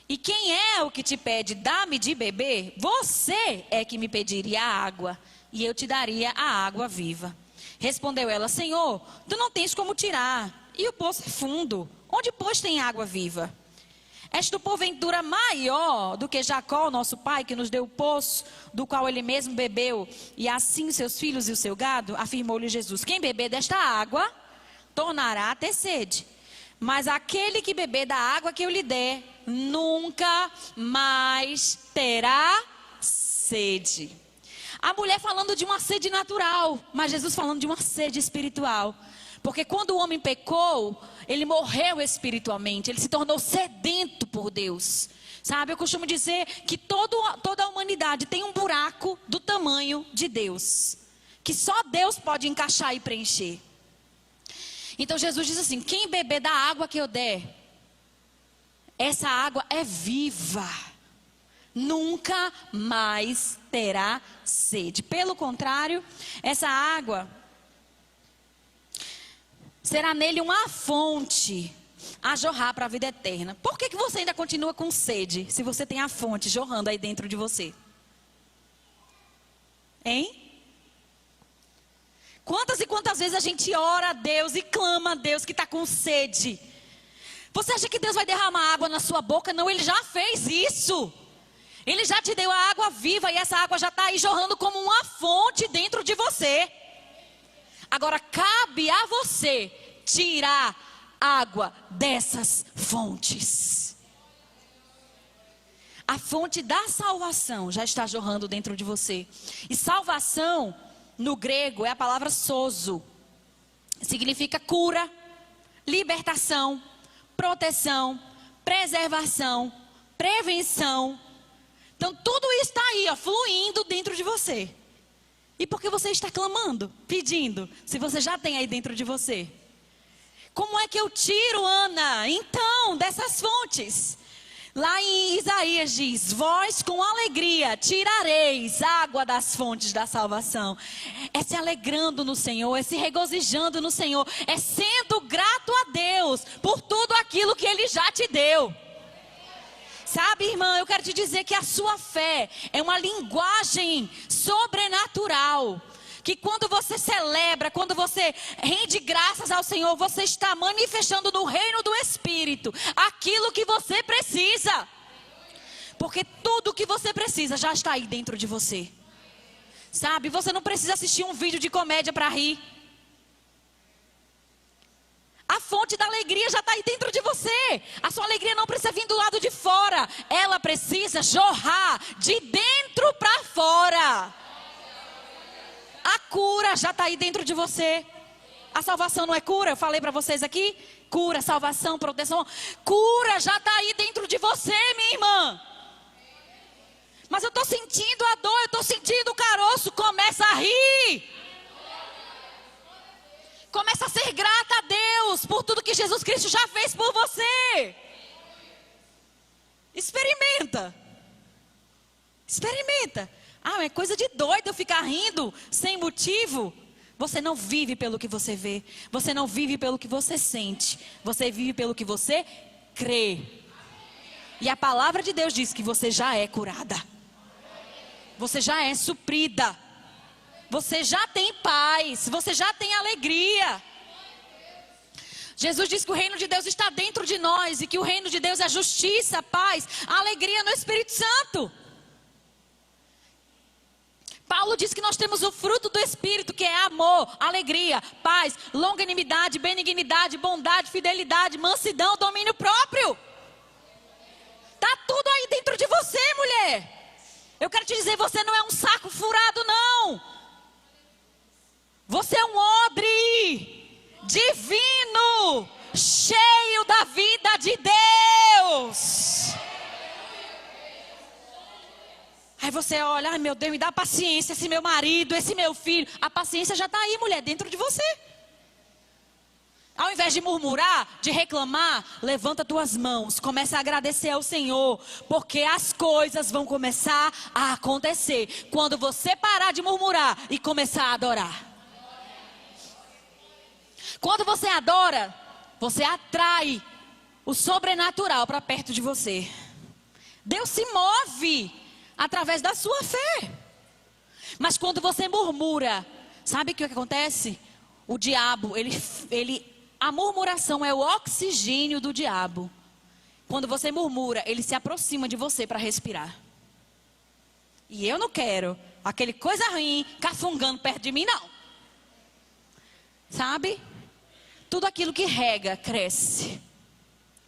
e quem é o que te pede, dá-me de beber, você é que me pediria a água, e eu te daria a água viva. Respondeu ela: Senhor, tu não tens como tirar, e o poço é fundo, onde pois tem água viva? És tu porventura maior do que Jacó, nosso pai, que nos deu o poço, do qual ele mesmo bebeu, e assim seus filhos e o seu gado? Afirmou-lhe Jesus: quem beber desta água, tornará a ter sede. Mas aquele que beber da água que eu lhe der, nunca mais terá sede. A mulher falando de uma sede natural, mas Jesus falando de uma sede espiritual. Porque quando o homem pecou, ele morreu espiritualmente, ele se tornou sedento por Deus. Sabe, eu costumo dizer que toda a humanidade tem um buraco do tamanho de Deus. que só Deus pode encaixar e preencher. Então Jesus diz assim: quem beber da água que eu der, essa água é viva, nunca mais terá sede. Pelo contrário, essa água será nele uma fonte a jorrar para a vida eterna. Por que você ainda continua com sede, se você tem a fonte jorrando aí dentro de você? Hein? Quantas e quantas vezes a gente ora a Deus e clama a Deus que está com sede? Você acha que Deus vai derramar água na sua boca? Não, Ele já fez isso. Ele já te deu a água viva e essa água já está aí jorrando como uma fonte dentro de você. Agora cabe a você tirar água dessas fontes. A fonte da salvação já está jorrando dentro de você. E salvação, no grego, é a palavra sozo. Significa cura, libertação, proteção, preservação, prevenção. Então tudo isso está aí, ó, fluindo dentro de você. E por que você está clamando, pedindo, se você já tem aí dentro de você? Como é que eu tiro, Ana, então, dessas fontes? Lá em Isaías diz: vós com alegria tirareis água das fontes da salvação. É se alegrando no Senhor, é se regozijando no Senhor, é sendo grato a Deus por tudo aquilo que Ele já te deu. Sabe, irmã, eu quero te dizer que a sua fé é uma linguagem sobrenatural. Que quando você celebra, quando você rende graças ao Senhor, você está manifestando no reino do Espírito aquilo que você precisa. Porque tudo que você precisa já está aí dentro de você. Sabe, você não precisa assistir um vídeo de comédia para rir. A fonte da alegria já está aí dentro de você. A sua alegria não precisa vir do lado de fora. Ela precisa jorrar de dentro para fora. A cura já está aí dentro de você. A salvação não é cura? Eu falei para vocês aqui. Cura, salvação, proteção. Cura já está aí dentro de você, minha irmã. Mas eu estou sentindo a dor, eu estou sentindo o caroço. Começa a rir. Começa a ser grata a Deus por tudo que Jesus Cristo já fez por você. Experimenta. Experimenta. Ah, é coisa de doido eu ficar rindo sem motivo. Você não vive pelo que você vê. Você não vive pelo que você sente. Você vive pelo que você crê. E a palavra de Deus diz que você já é curada. Você já é suprida. Você já tem paz. Você já tem alegria. Jesus diz que o reino de Deus está dentro de nós. E que o reino de Deus é justiça, paz, alegria no Espírito Santo. Paulo diz que nós temos o fruto do Espírito, que é amor, alegria, paz, longanimidade, benignidade, bondade, fidelidade, mansidão, domínio próprio. Está tudo aí dentro de você, mulher. Eu quero te dizer, você não é um saco furado, não. Você é um odre divino, cheio da vida de Deus. Aí você olha, ai meu Deus, me dá paciência, esse meu marido, esse meu filho. A paciência já está aí, mulher, dentro de você. Ao invés de murmurar, de reclamar, levanta tuas mãos, começa a agradecer ao Senhor, porque as coisas vão começar a acontecer quando você parar de murmurar e começar a adorar. Quando você adora, você atrai o sobrenatural para perto de você. Deus se move através da sua fé. Mas quando você murmura, sabe o que acontece? O diabo, a murmuração é o oxigênio do diabo. Quando você murmura, ele se aproxima de você para respirar. E eu não quero aquele coisa ruim cafungando perto de mim, não. Sabe? Tudo aquilo que rega, cresce.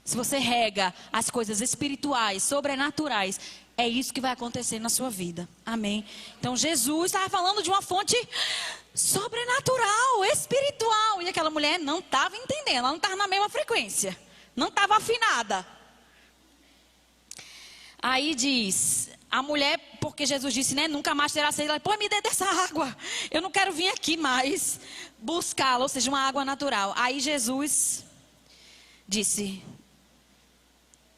Se você rega as coisas espirituais, sobrenaturais, é isso que vai acontecer na sua vida. Amém? Então Jesus estava falando de uma fonte sobrenatural, espiritual. E aquela mulher não estava entendendo, ela não estava na mesma frequência. Não estava afinada. Aí diz, a mulher, porque Jesus disse, né, nunca mais terá sede, ela, pô, me dê dessa água, eu não quero vir aqui mais buscá-la, ou seja, uma água natural. Aí Jesus disse,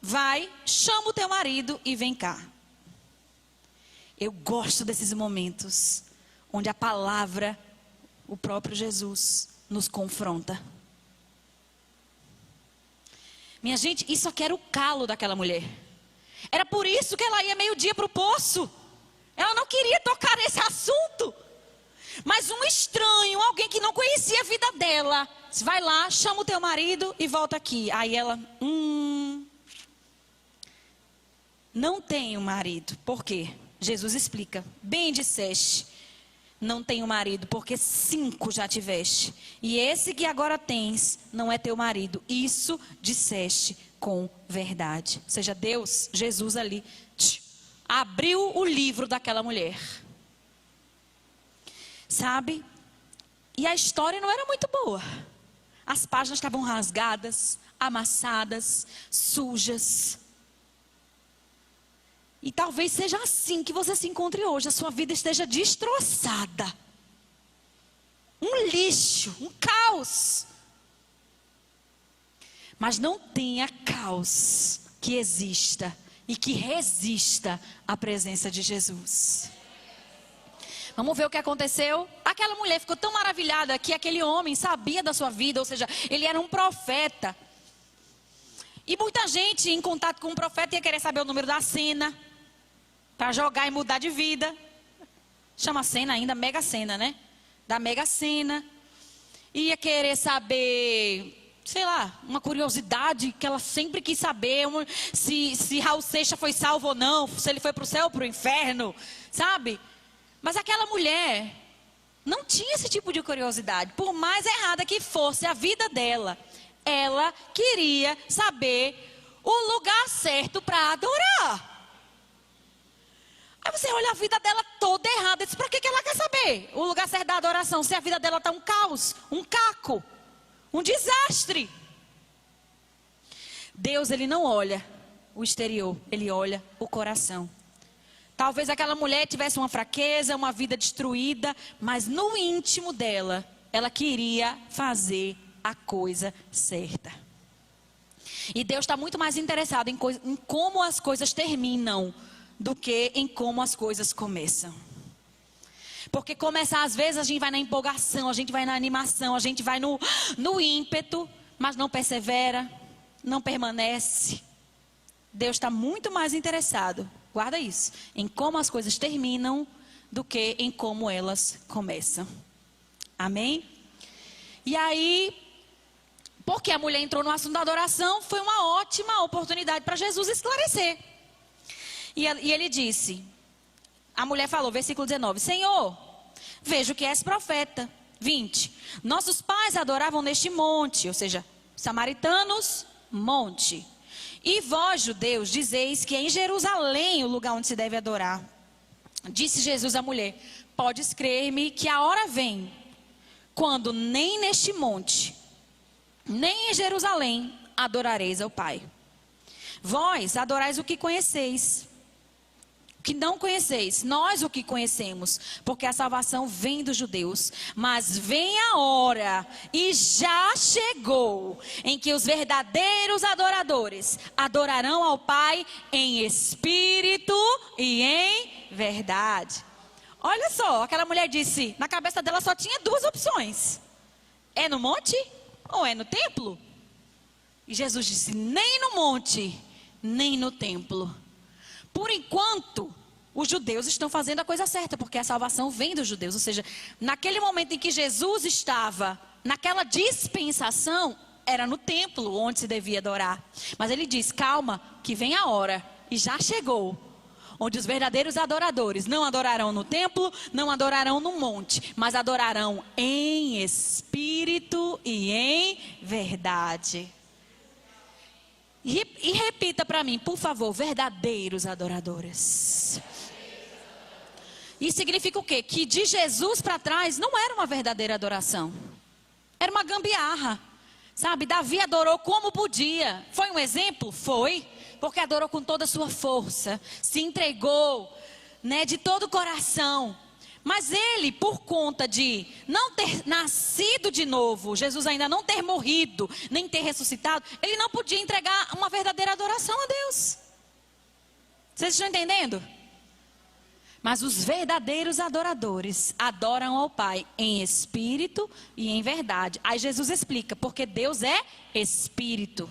vai, chama o teu marido e vem cá. Eu gosto desses momentos onde a palavra, o próprio Jesus, nos confronta. Minha gente, isso aqui era o calo daquela mulher. Era por isso que ela ia meio-dia para o poço. Ela não queria tocar nesse assunto. Mas um estranho, alguém que não conhecia a vida dela, disse, vai lá, chama o teu marido e volta aqui. Aí ela, não tenho marido. Por quê? Jesus explica, bem disseste, não tenho marido, porque 5 já tiveste. E esse que agora tens, não é teu marido. Isso disseste com verdade. Ou seja, Deus, Jesus ali, abriu o livro daquela mulher. Sabe? E a história não era muito boa. As páginas estavam rasgadas, amassadas, sujas. E talvez seja assim que você se encontre hoje. A sua vida esteja destroçada. Um lixo, um caos. Mas não tenha caos que exista e que resista à presença de Jesus. Vamos ver o que aconteceu? Aquela mulher ficou tão maravilhada que aquele homem sabia da sua vida, ou seja, ele era um profeta. E muita gente em contato com um profeta ia querer saber o número da cena, para jogar e mudar de vida. Chama cena ainda, Mega Sena, né? Da Mega Sena. Ia querer saber, sei lá, uma curiosidade que ela sempre quis saber. Se Raul Seixas foi salvo ou não, se ele foi para o céu ou para o inferno, sabe? Mas aquela mulher não tinha esse tipo de curiosidade. Por mais errada que fosse a vida dela, ela queria saber o lugar certo para adorar. Aí você olha a vida dela toda errada. E diz, para que ela quer saber o lugar certo da adoração? Se a vida dela está um caos, um caco, um desastre. Deus, ele não olha o exterior, ele olha o coração. Talvez aquela mulher tivesse uma fraqueza, uma vida destruída, mas no íntimo dela, ela queria fazer a coisa certa. E Deus está muito mais interessado em como as coisas terminam do que em como as coisas começam. Porque começar, às vezes, a gente vai na empolgação, a gente vai na animação, a gente vai no ímpeto, mas não persevera, não permanece. Deus está muito mais interessado, guarda isso, em como as coisas terminam do que em como elas começam. Amém? E aí, porque a mulher entrou no assunto da adoração, foi uma ótima oportunidade para Jesus esclarecer. E ele disse, a mulher falou, versículo 19, Senhor, vejo que és profeta. 20, nossos pais adoravam neste monte, ou seja, samaritanos, monte. E vós, judeus, dizeis que é em Jerusalém o lugar onde se deve adorar. Disse Jesus à mulher, podes crer-me que a hora vem, quando nem neste monte, nem em Jerusalém adorareis ao Pai. Vós adorais o que conheceis, que não conheceis, nós o que conhecemos, porque a salvação vem dos judeus. Mas vem a hora, e já chegou, em que os verdadeiros adoradores adorarão ao Pai em espírito e em verdade. Olha só, aquela mulher disse, na cabeça dela só tinha 2 opções. É no monte ou é no templo? E Jesus disse, nem no monte, nem no templo. Por enquanto, os judeus estão fazendo a coisa certa, porque a salvação vem dos judeus. Ou seja, naquele momento em que Jesus estava, naquela dispensação, era no templo onde se devia adorar. Mas ele diz, calma, que vem a hora, e já chegou, onde os verdadeiros adoradores não adorarão no templo, não adorarão no monte, mas adorarão em espírito e em verdade. E repita para mim, por favor, verdadeiros adoradores. Isso significa o quê? Que de Jesus para trás não era uma verdadeira adoração. Era uma gambiarra. Sabe, Davi adorou como podia. Foi um exemplo? Foi. porque adorou com toda a sua força, se entregou, né, de todo o coração. Mas ele, por conta de não ter nascido de novo, Jesus ainda não ter morrido, nem ter ressuscitado, ele não podia entregar uma verdadeira adoração a Deus. Vocês estão entendendo? Mas os verdadeiros adoradores adoram ao Pai em espírito e em verdade. Aí Jesus explica, porque Deus é espírito.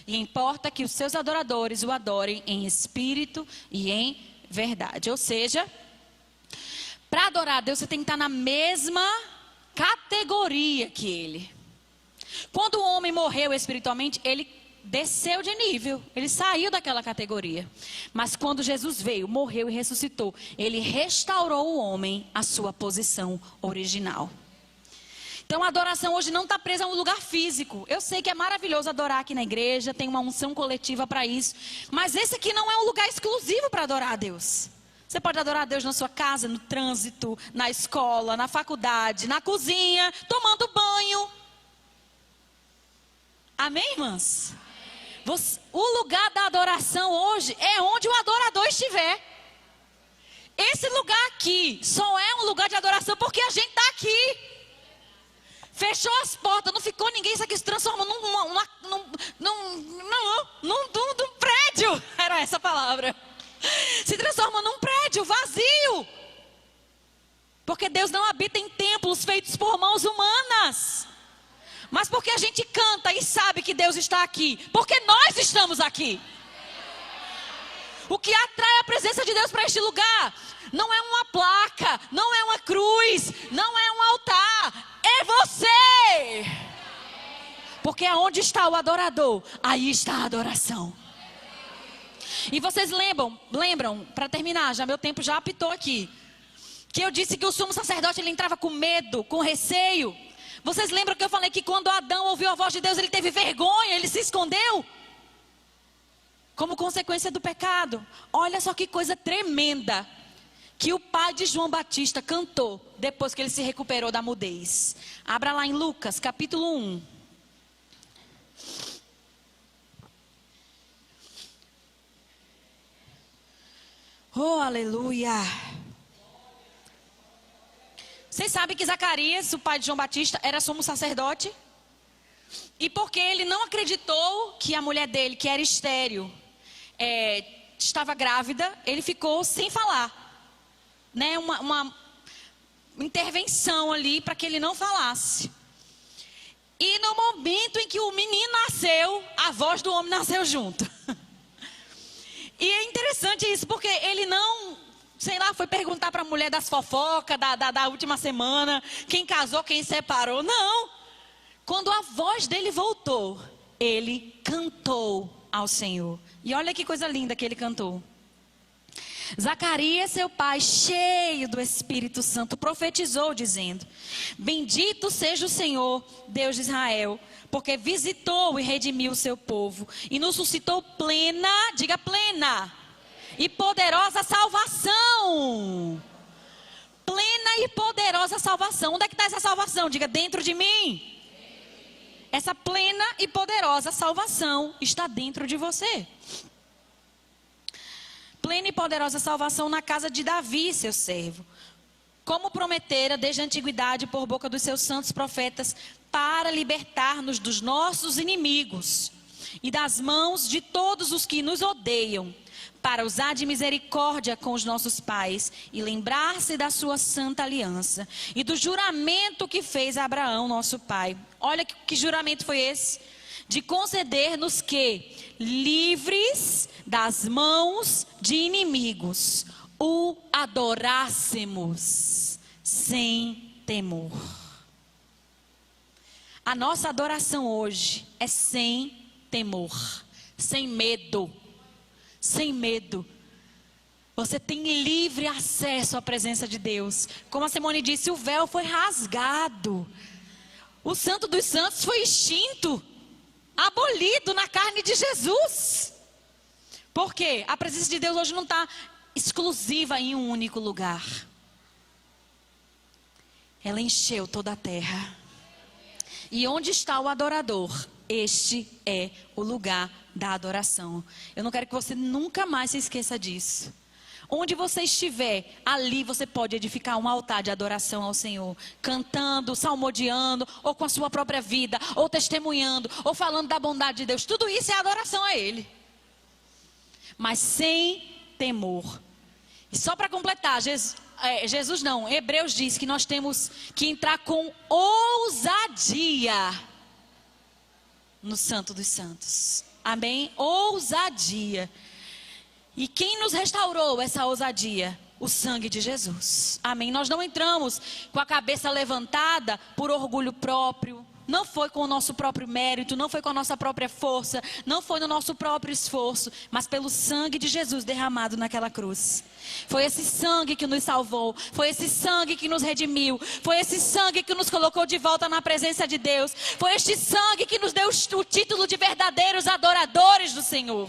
E importa que os seus adoradores o adorem em espírito e em verdade. Ou seja, para adorar a Deus, você tem que estar na mesma categoria que Ele. Quando o homem morreu espiritualmente, ele desceu de nível. Ele saiu daquela categoria. Mas quando Jesus veio, morreu e ressuscitou, Ele restaurou o homem à sua posição original. Então a adoração hoje não está presa a um lugar físico. Eu sei que é maravilhoso adorar aqui na igreja, tem uma unção coletiva para isso. Mas esse aqui não é um lugar exclusivo para adorar a Deus. Você pode adorar a Deus na sua casa, no trânsito, na escola, na faculdade, na cozinha, tomando banho. Amém, irmãs? O lugar da adoração hoje é onde o adorador estiver. Esse lugar aqui só é um lugar de adoração porque a gente está aqui. Fechou as portas, não ficou ninguém, isso aqui se transforma num prédio. Era essa a palavra. Se transforma num prédio vazio. Porque Deus não habita em templos feitos por mãos humanas. Mas porque a gente canta e sabe que Deus está aqui. Porque nós estamos aqui. O que atrai a presença de Deus para este lugar não é uma placa, não é uma cruz, não é um altar. É você. Porque aonde está o adorador, aí está a adoração. E vocês lembram, para terminar, já meu tempo já apitou aqui, que eu disse que o sumo sacerdote ele entrava com medo, com receio. Vocês lembram que eu falei que quando Adão ouviu a voz de Deus, ele teve vergonha, ele se escondeu? Como consequência do pecado. Olha só que coisa tremenda que o pai de João Batista cantou depois que ele se recuperou da mudez. Abra lá em Lucas, capítulo 1. Oh, aleluia. Vocês sabem que Zacarias, o pai de João Batista, era sumo sacerdote? E porque ele não acreditou que a mulher dele, que era estéril, estava grávida, ele ficou sem falar. Né? Uma intervenção ali para que ele não falasse. E no momento em que o menino nasceu, a voz do homem nasceu junto. E é interessante isso, porque ele não, sei lá, foi perguntar para a mulher das fofocas da última semana, quem casou, quem separou. Não. Quando a voz dele voltou, ele cantou ao Senhor. E olha que coisa linda que ele cantou. Zacarias, seu pai, cheio do Espírito Santo, profetizou dizendo: bendito seja o Senhor, Deus de Israel, porque visitou e redimiu o seu povo e nos suscitou plena, diga plena, e poderosa salvação. Plena e poderosa salvação. Onde é que está essa salvação? Diga, dentro de mim. Essa plena e poderosa salvação está dentro de você. Plena e poderosa salvação na casa de Davi, seu servo, como prometera desde a antiguidade por boca dos seus santos profetas, para libertar-nos dos nossos inimigos e das mãos de todos os que nos odeiam, para usar de misericórdia com os nossos pais e lembrar-se da sua santa aliança e do juramento que fez a Abraão, nosso pai. Olha que juramento foi esse? De conceder-nos que, livres das mãos de inimigos, o adorássemos sem temor. A nossa adoração hoje é sem temor, sem medo. Sem medo. Você tem livre acesso à presença de Deus. Como a Simone disse, o véu foi rasgado. O Santo dos Santos foi extinto, abolido na carne de Jesus. Por quê? A presença de Deus hoje não está exclusiva em um único lugar. Ela encheu toda a terra. E onde está o adorador, Este é o lugar da adoração. Eu não quero que você nunca mais se esqueça disso. Onde você estiver, ali você pode edificar um altar de adoração ao Senhor. Cantando, salmodiando, ou com a sua própria vida, ou testemunhando, ou falando da bondade de Deus. Tudo isso é adoração a Ele. Mas sem temor. E só para completar, Hebreus diz que nós temos que entrar com ousadia no Santo dos Santos. Amém? Ousadia. E quem nos restaurou essa ousadia? O sangue de Jesus. Amém? Nós não entramos com a cabeça levantada por orgulho próprio. Não foi com o nosso próprio mérito, não foi com a nossa própria força, não foi no nosso próprio esforço, mas pelo sangue de Jesus derramado naquela cruz. Foi esse sangue que nos salvou, foi esse sangue que nos redimiu, foi esse sangue que nos colocou de volta na presença de Deus, foi este sangue que nos deu o título de verdadeiros adoradores do Senhor.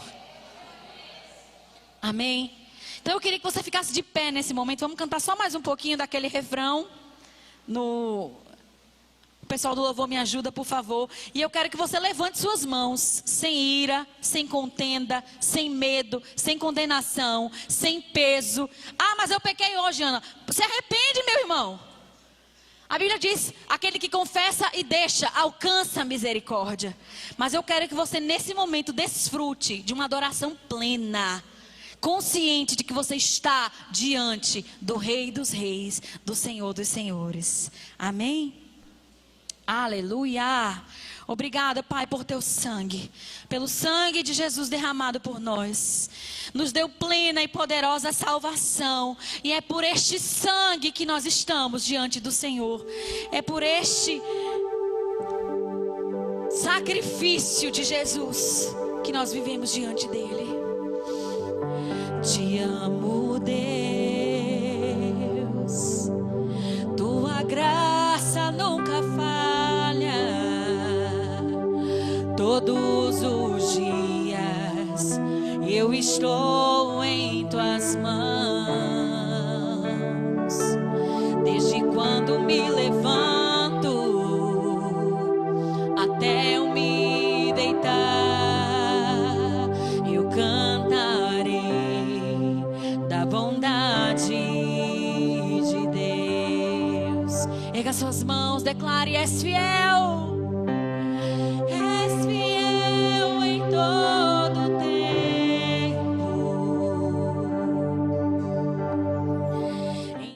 Amém? Então eu queria que você ficasse de pé nesse momento. Vamos cantar só mais um pouquinho daquele refrão. O pessoal do louvor me ajuda, por favor. E eu quero que você levante suas mãos, sem ira, sem contenda, sem medo, sem condenação, sem peso. Ah, mas eu pequei hoje, Ana. Se arrepende, meu irmão. A Bíblia diz, aquele que confessa e deixa, alcança a misericórdia. Mas eu quero que você nesse momento desfrute de uma adoração plena. Consciente de que você está diante do Rei dos Reis, do Senhor dos Senhores. Amém? Aleluia! Obrigada, Pai, por teu sangue. Pelo sangue de Jesus derramado por nós. Nos deu plena e poderosa salvação. E é por este sangue que nós estamos diante do Senhor. É por este sacrifício de Jesus que nós vivemos diante dele. Te amo, Deus, tua graça nunca falha. Todos os dias eu estou em tuas mãos. Desde quando me levanto até eu me deitar, eu cantarei da bondade de Deus. Erga suas mãos, declare: és fiel.